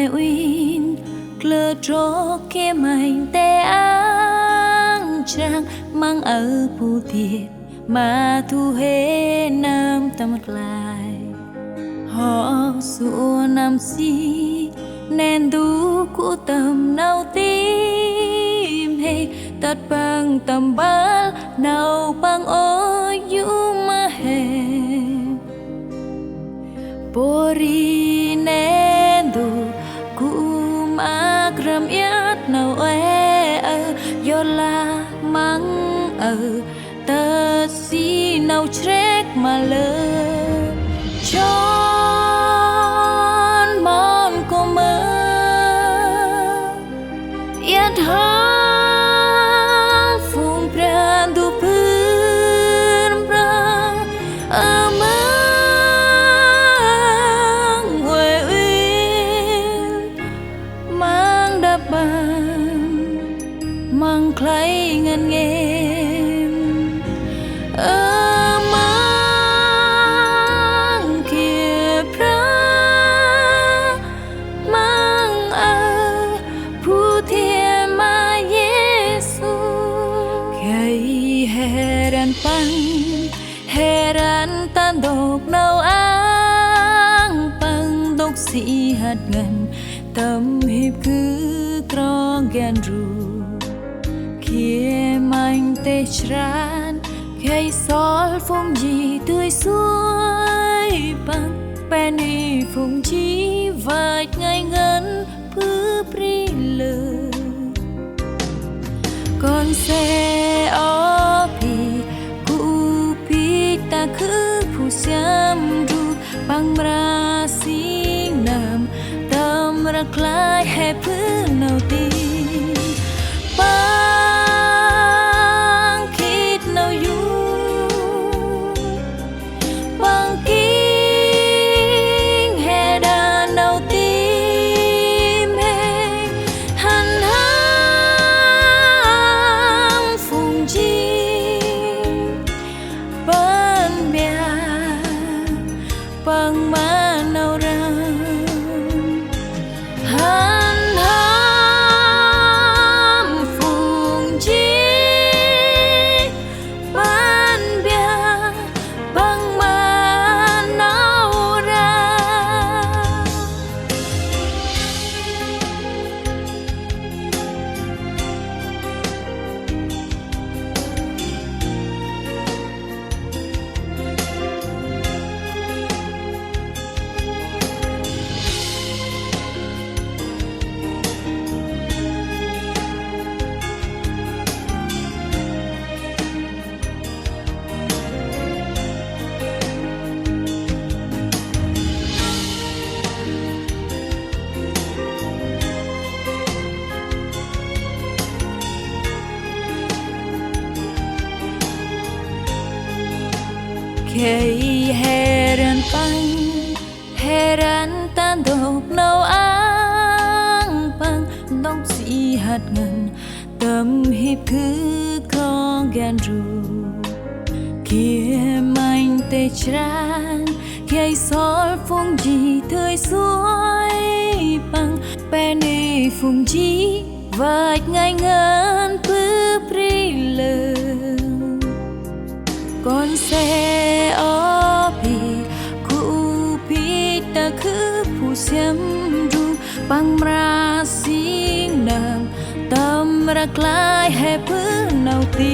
win klơ tró kia mảnh tê áng trang mang ở phù thiệt mà thu hê nam tâm lại họ xua nam si nên đủ của tâm nào tim hay tắt bằng tầm bát nào bằng ôi du mà hè Pori nendo kum agram yat nào yola mang ta si nào trek mà lơ chọn mòn cô mơ yat ha phung pran du pern pra mang khlay ngân nghềm mang kia pra mang phu thiên ma Giêsu khay heran pang heran tan độc nâu ang pang độc sĩ hạt ngân tâm hiệp cứ cro gan ru kia mạnh tê tràn khay sol phong gì tươi xuôi bằng penny phong chi vạch ngay ngân cứ pri lơ con xe ó pi cụ pi ta cứ phu xiêm ru bằng ra xin nam tâm ra klai hay phứ nào tin bằng má nào ra han ham phùng chi ban bia bằng má nào ra khay heran pang heran tan độc nâu ang pang đốc sĩ hạt ngân tâm hiệp cứ có gan ru kia mạnh tê tràn khay sol phong gì tươi xuôi bằng penny phong chi vạch ngay ngân cứ pri lơ con xe ó pi cụ pi ta cứ phu xiêm ru bằng ra xin nam tâm ra klai hay phứ nào ti